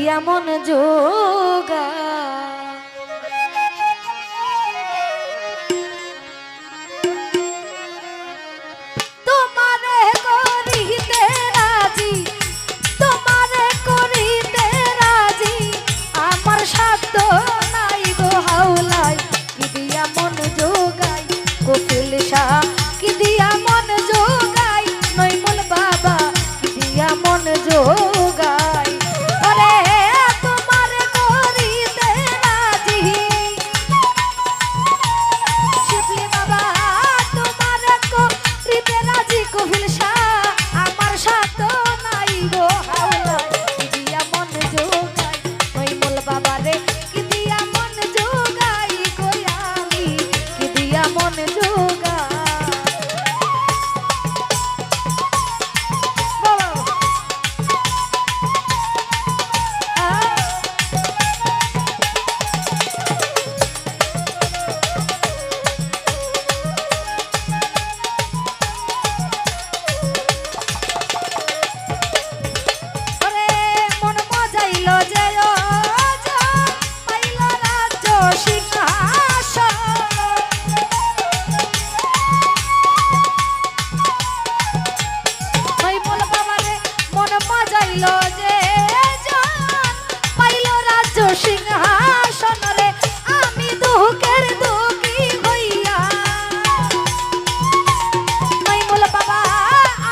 দিয়া মন যোগা তোমারে করিতে রাজি তোমারে করিতে রাজি আমার সাধ্য নাই গো হাওলাই কি দিয়া মন যোগাই কোকিল শাহ কি দিয়া মন যোগাই নইমুল বাবা কি দিয়া মন যোগাই ওরে তোমারে করিতে রাজি শিবলি বাবা তোমারে করিতে রাজি কোকিল শাহ আমার সাধ্য নাই গো হাওলাই কি দিয়া মন যোগাই নইমুল বাবা রে কি দিয়া মন যোগাই কই আমি কি দিয়া মন যোগাই সিংহাসনরে আমি দুঃখের দুঃখী হইয়া মাইমুল বাবা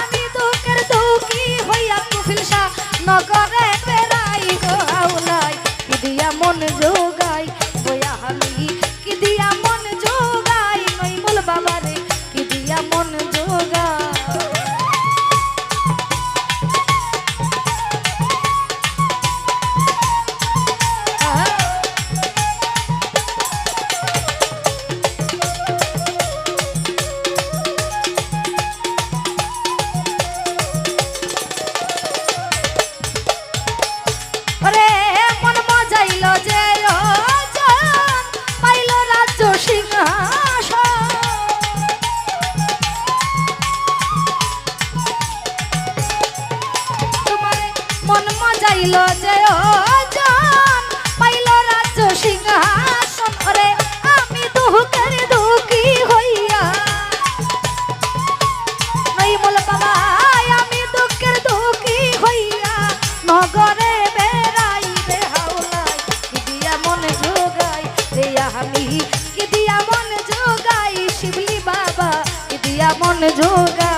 আমি দুঃখের দুঃখী হইয়া কুফিল শাহ নগরে বেড়াই গো হাওলাই কি দিয়া মন যোগাই বয়া আমি কি দিয়া মন যোগাই মাইমুল বাবা রে কি দিয়া মন যোগাই মন মজাইল যে জন পাইল রাজ্য সিংহাসন রে আমি দুঃখের দুঃখী হইয়া নইমুল বাবা আমি দুঃখের দুঃখী হইয়া নগরে বেড়াই রে হাওলাই কি দিয়া মন যোগাই রে আমি কি দিয়া মন যোগাই শিবলি বাবা কি দিয়া মন যোগাই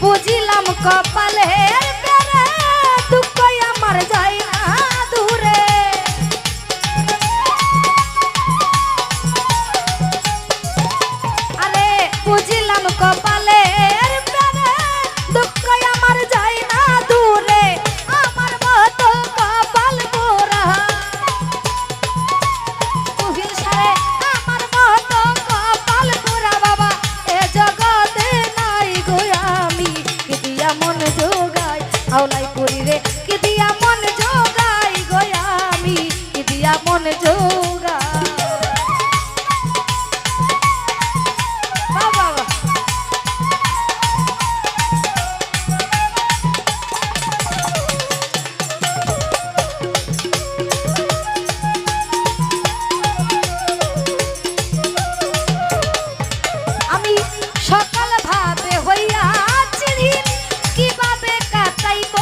বুঝিলাম কপালের বেড়ে দুঃখ আমার যায় না দূরে আরে বুঝিলাম কপালের বেড়ে দুঃখ আমার যায় না দূরে আমার মতো কপাল মোরা কুহিল সারে আমার মতো কপাল মোরা বাবা এ জগতে নাই গো আমি কি দিয়া মন যোগাই হাওলাই পুরি রে কি দিয়া মন যোগাই গো আমি কি দিয়া মন যোগাই বাবা আমি সকাল ভাবে হইয়া চিরিন কিভাবে কাটাইব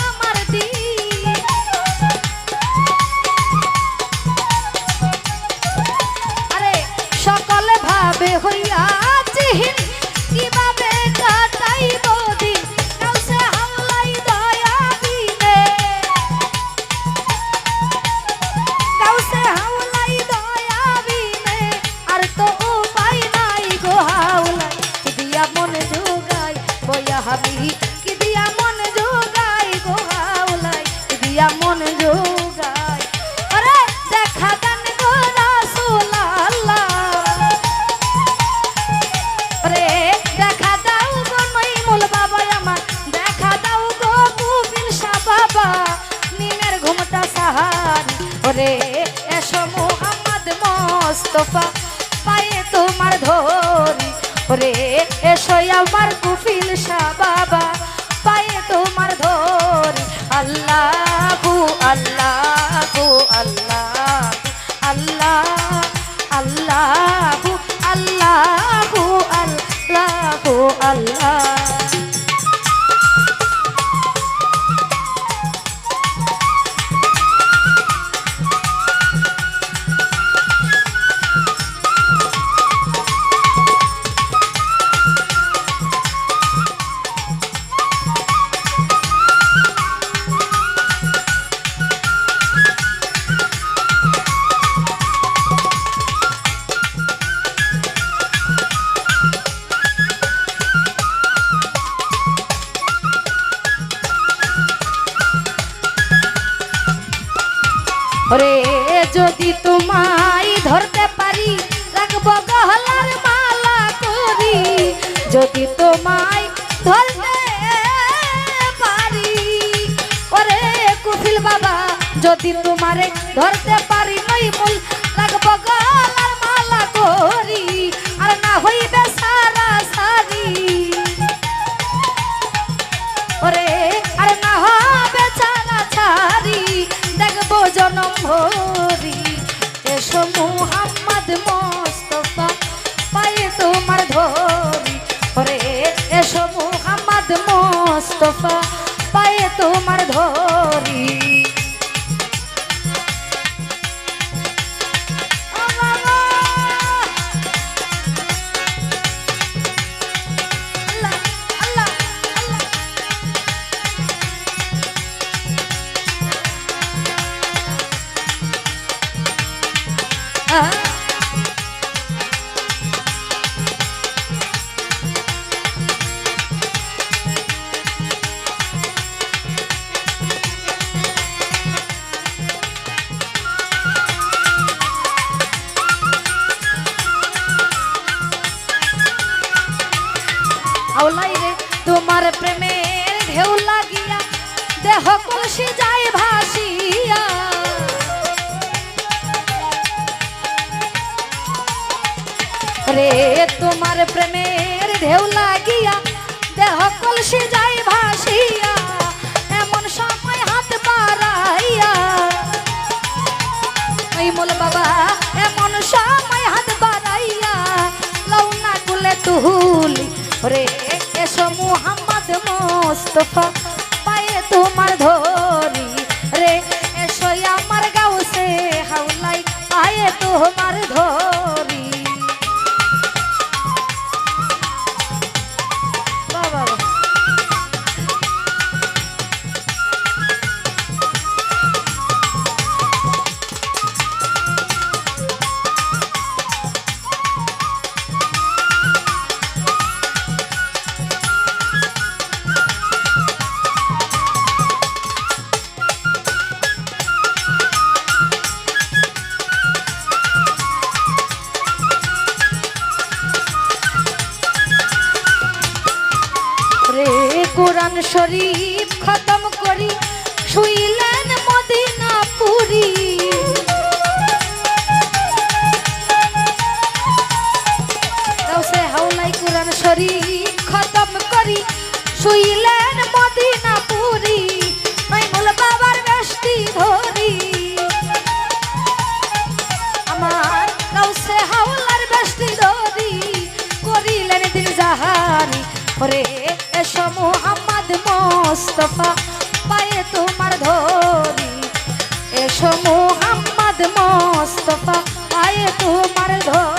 আমার দিন আরে সকালে ভাবে হইয়া চিরিন কিভাবে কাটাইব দিন কাউসে হাওলাই দয়া বিনে কাউসে হাওলাই দয়া বিনে আর তো উপায় নাই গো হাওলাই কি দিয়া মন যোগাই বয়া হাবি কি দিয়া মন যোগাই গো হাওলাই কি দিয়া মন যোগাই আরে দেখা দেন গো রাসূল আল্লাহ আরে মোস্তফা পায়ে তোমার ধরি ওরে এসো আমার কুফিল শাহ বাবা পায়ে তোমার ধরি আল্লাহু আল্লাহু আল্লাহ আল্লাহ আল্লাহু আল্লাহু আল্লাহু আল্লাহ। ওরে যদি তোমায় ধরতে পারি রাখবো গহলার মালা করি যদি তোমায় ধরতে পারি ওরে কুফিল বাবা যদি তোমারে ধরতে পারি নই মূল রাখবো গহলার মালা করি আর না হইবে সারা সারি ওরে আর না হবে ছাড়া ছাড়ি দেখবো জনম ভরি এসো মুহাম্মদ মোস্তফা পায়ে তোমার ধরি ওরে এসো মুহাম্মদ মোস্তফা পায়ে তোমার ধরি আওলাই রে তোমার প্রেমের ঢেউ লাগিয়া দেহ কলসি যায় ভাসিয়া রে তোমার প্রেমের ঢেউ লাগিয়া দেহ কলসি যায় ভাসিয়া এমন সময় হাত বাড়াইয়া ওই মোল বাবা এমন সময় হাত বাড়াইয়া লৌনা কুলে তুলি রে এসো মুহাম্মদ মোস্তফা পায়ে তোমার ধরি রে এসো আমার গাউসে হাওলাই পায়ে তোমার ধরি বাবা কোরআন শরীফ খতম করি শুইলেন মদিনা পুরী গাউসে হাওলাই কোরআন শরীফ খতম করি শুইলেন মদিনা পুরী ওই মোল বাবার বেশটি ধরি আমার গাউসে হাওলার বেশটি ধরি করিলেন দিন জাহারি ওরে এসো মুহাম্মদ মোস্তফা পায়ে তোমার ধরি এসো মুহাম্মদ মোস্তফা পায়ে তোমার ধরি